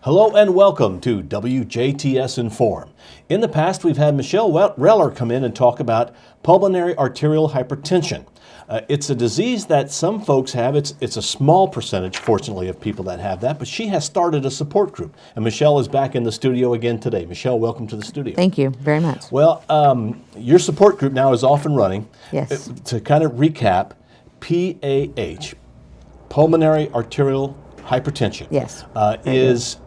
Hello and welcome to WJTS-Inform. In the past, we've had Michelle Reller come in and talk about pulmonary arterial hypertension. It's a disease that some folks have. It's a small percentage, fortunately, of people that have that, but she has started a support group. And Michelle is back in the studio again today. Michelle, welcome to the studio. Thank you very much. Well, your support group now is off and running. Yes. To kind of recap, PAH, pulmonary arterial hypertension, Yes. is,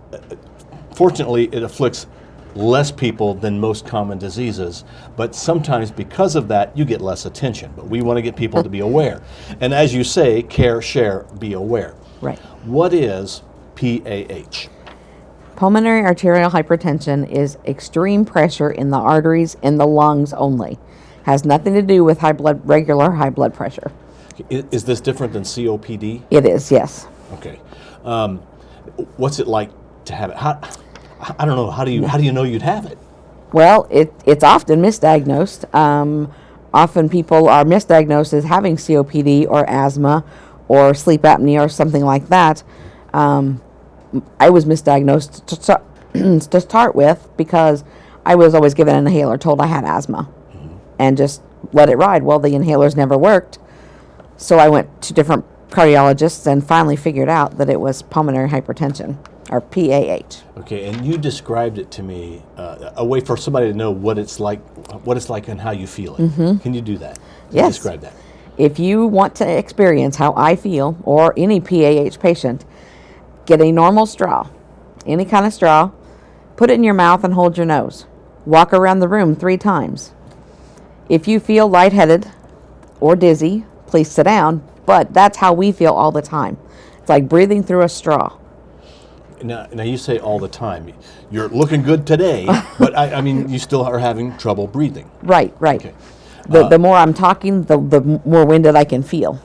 fortunately, it afflicts less people than most common diseases, but sometimes because of that, you get less attention. But we want to get people to be aware. And as you say, care, share, be aware. Right. What is PAH? Pulmonary arterial hypertension is extreme pressure in the arteries in the lungs only. Has nothing to do with regular high blood pressure. Is this different than COPD? It is, yes. Okay. What's it like to have it? I don't know. How do you know you'd have it? Well, it's often misdiagnosed. Often people are misdiagnosed as having COPD or asthma or sleep apnea or something like that. I was misdiagnosed to start with because I was always given an inhaler, told I had asthma, and just let it ride. Well, the inhalers never worked, so I went to different cardiologists and finally figured out that it was pulmonary hypertension, or PAH. Okay, and you described it to me a way for somebody to know what it's like and how you feel it. Mm-hmm. Can you do that? Yes. Describe that. If you want to experience how I feel, or any PAH patient, get a normal straw, any kind of straw, put it in your mouth and hold your nose. Walk around the room 3 times. If you feel lightheaded or dizzy, please sit down, but that's how we feel all the time. It's like breathing through a straw. Now you say all the time. You're looking good today, but I mean, you still are having trouble breathing. Right. Okay. The more I'm talking, the more winded I can feel,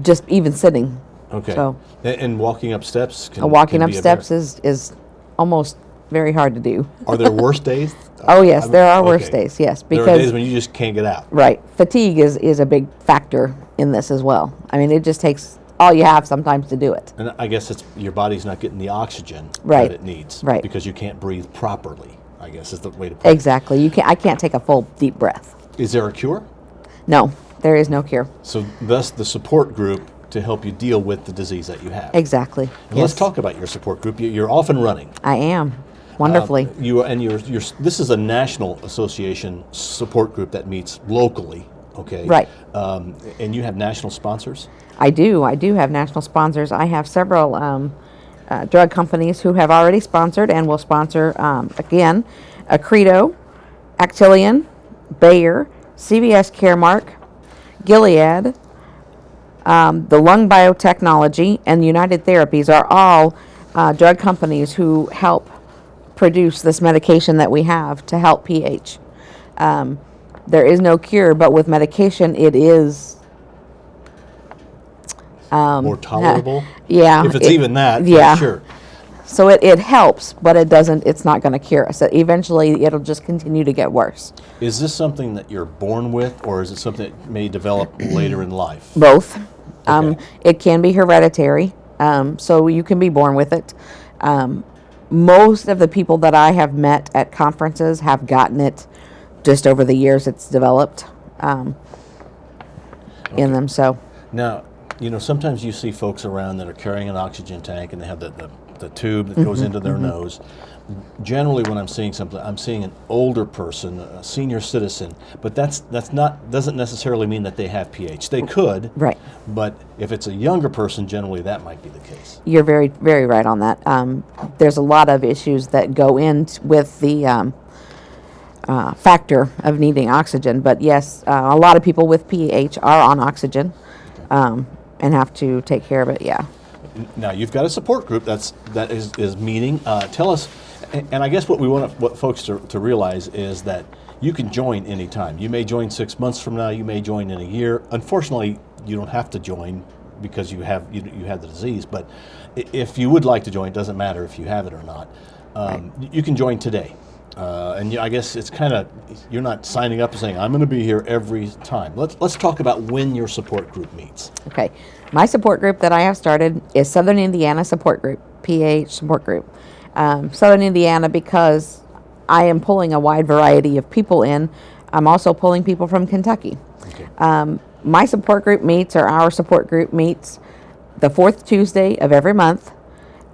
just even sitting. Okay. So, and walking up steps walking can up be steps is almost very hard to do. Are there worse days? Oh, yes, there are worse days, yes. There are days when you just can't get out. Right. Fatigue is a big factor in this as well. I mean, it just takes all you have sometimes to do it. And I guess it's your body's not getting the oxygen Right. that it needs. Right. Because you can't breathe properly, I guess is the way to put it. Exactly. I can't take a full deep breath. Is there a cure? No, there is no cure. So thus the support group to help you deal with the disease that you have. Exactly. And let's talk about your support group. You're off and running. I am. Wonderfully. This is a national association support group that meets locally, okay? Right. And you have national sponsors? I do have national sponsors. I have several drug companies who have already sponsored and will sponsor, again, Accredo, Actelion, Bayer, CVS Caremark, Gilead, the Lung Biotechnology, and United Therapies are all drug companies who help produce this medication that we have to help PH. There is no cure, but with medication it is More tolerable? Yeah. If it's even that, yeah. Sure. So it helps, but it's not going to cure us. Eventually it'll just continue to get worse. Is this something that you're born with, or is it something that may develop later in life? Both. Okay. It can be hereditary, so you can be born with it. Most of the people that I have met at conferences have gotten it just over the years it's developed in them. So now, sometimes you see folks around that are carrying an oxygen tank and they have the tube that goes into their nose. Generally, when I'm seeing something, I'm seeing an older person, a senior citizen, but doesn't necessarily mean that they have PH. They could, right. But if it's a younger person, generally that might be the case. You're very, very right on that. There's a lot of issues that go in with the factor of needing oxygen, but yes, a lot of people with PH are on oxygen and have to take care of it. Yeah. Now you've got a support group that is meeting. Tell us, and I guess what folks to realize is that you can join anytime. You may join 6 months from now. You may join in a year. Unfortunately, you don't have to join because you have the disease. But if you would like to join, it doesn't matter if you have it or not. Right. You can join today. And I guess it's kind of, you're not signing up and saying, I'm going to be here every time. Let's talk about when your support group meets. Okay. My support group that I have started is Southern Indiana Support Group, PAH Support Group. Southern Indiana, because I am pulling a wide variety of people in, I'm also pulling people from Kentucky. Okay. My support group meets, or our support group meets, the fourth Tuesday of every month,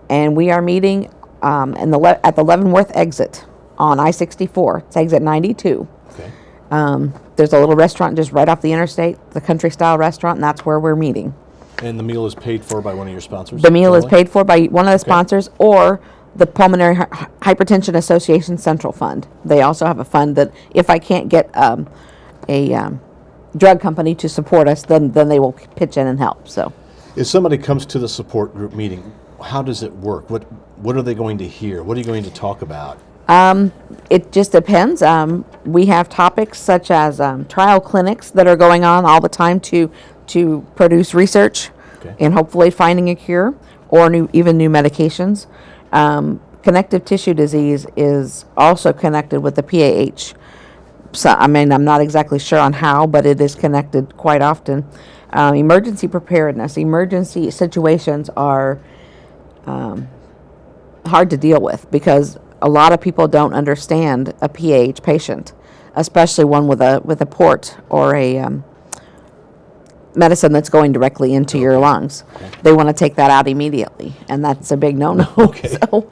and we are meeting at the Leavenworth exit on I-64. It's exit 92. Okay. There's a little restaurant just right off the interstate, the country style restaurant, and that's where we're meeting. And the meal is paid for by one of your sponsors? The meal is generally? paid for by one of the sponsors or the Pulmonary Hypertension Association Central Fund. They also have a fund that if I can't get a drug company to support us, then they will pitch in and help. So, if somebody comes to the support group meeting, how does it work? What are they going to hear? What are you going to talk about? It just depends. We have topics such as trial clinics that are going on all the time to produce research Okay. and hopefully finding a cure or even new medications. Connective tissue disease is also connected with the PAH. So, I mean, I'm not exactly sure on how, but it is connected quite often. Emergency preparedness. Emergency situations are hard to deal with because a lot of people don't understand a PAH patient, especially one with a port or a medicine that's going directly into your lungs. Okay. They want to take that out immediately, and that's a big no-no. Okay. So,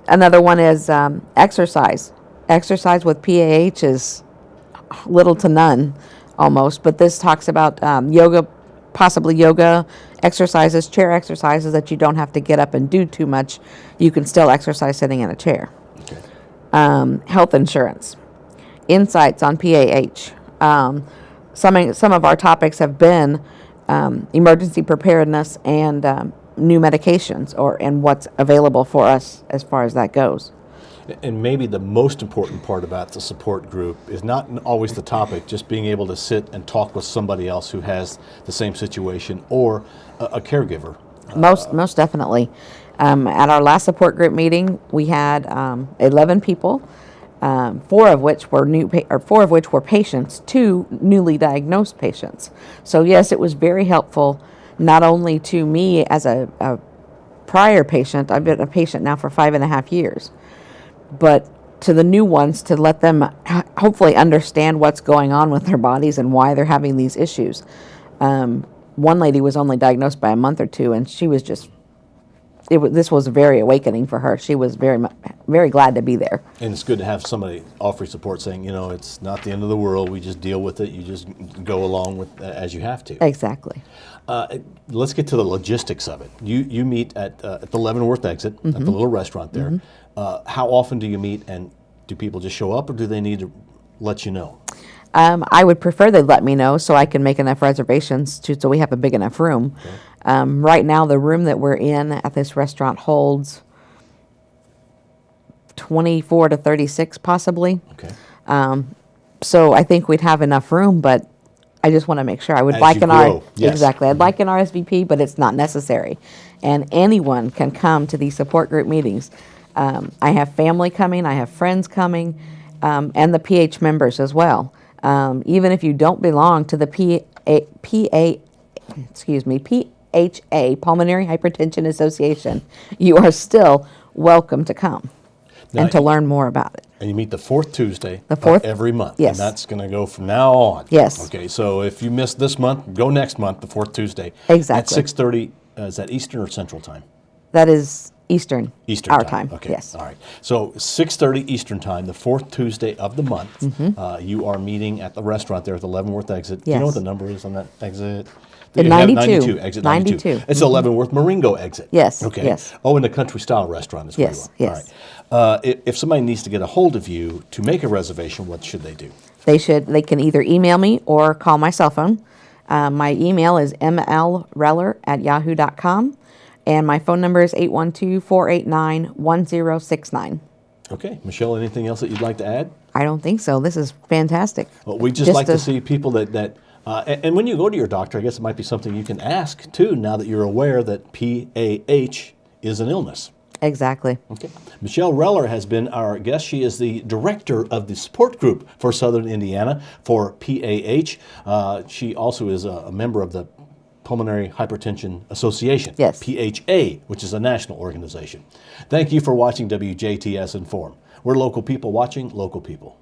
another one is exercise. Exercise with PAH is little to none, almost. But this talks about yoga, possibly yoga exercises, chair exercises that you don't have to get up and do too much. You can still exercise sitting in a chair. Okay. Health insurance, insights on PAH. Some of our topics have been emergency preparedness and new medications, and what's available for us as far as that goes. And maybe the most important part about the support group is not always the topic, just being able to sit and talk with somebody else who has the same situation or a caregiver. Most definitely. At our last support group meeting, we had 11 people, four of which were patients, 2 newly diagnosed patients. So yes, it was very helpful, not only to me as a prior patient. I've been a patient now for 5.5 years, but to the new ones, to let them hopefully understand what's going on with their bodies and why they're having these issues. One lady was only diagnosed by a month or 2, and she was just, this was very awakening for her. She was very glad to be there. And it's good to have somebody offer support saying, it's not the end of the world. We just deal with it. You just go along with as you have to. Exactly. Let's get to the logistics of it. You meet at the Leavenworth exit, at the little restaurant there. How often do you meet, and do people just show up, or do they need to let you know? I would prefer they let me know so I can make enough reservations so we have a big enough room. Okay. Right now, the room that we're in at this restaurant holds 24 to 36 possibly. Okay. So I think we'd have enough room, but I just want to make sure. I would As like you an grow, yes. Exactly. I'd like an RSVP, but it's not necessary. And anyone can come to these support group meetings. I have family coming, I have friends coming, and the PH members as well. Even if you don't belong to the PHA, Pulmonary Hypertension Association, you are still welcome to come and to learn more about it. And you meet the fourth Tuesday The fourth? of every month. Yes. And that's going to go from now on. Yes. Okay, so if you miss this month, go next month, the fourth Tuesday. Exactly. At 6:30, is that Eastern or Central Time? That is Eastern. Eastern our time. time. Okay. Yes. All right. So 6:30 Eastern time, the fourth Tuesday of the month, you are meeting at the restaurant there at the Leavenworth exit. Do you know what Yes. the number is on that exit? The You have 92. Exit 92. It's the Leavenworth Marengo exit. Yes, Okay. yes. Oh, and the country style restaurant is where Yes, you are. yes. All right. If somebody needs to get a hold of you to make a reservation, what should they do? They can either email me or call my cell phone. My email is mlreller@yahoo.com. And my phone number is 812-489-1069. Okay. Michelle, anything else that you'd like to add? I don't think so. This is fantastic. Well, we just like to see people that and when you go to your doctor, I guess it might be something you can ask too, now that you're aware that PAH is an illness. Exactly. Okay. Michelle Reller has been our guest. She is the director of the support group for Southern Indiana for PAH. She also is a member of the Pulmonary Hypertension Association, Yes. PHA, which is a national organization. Thank you for watching WJTS Inform. We're local people watching local people.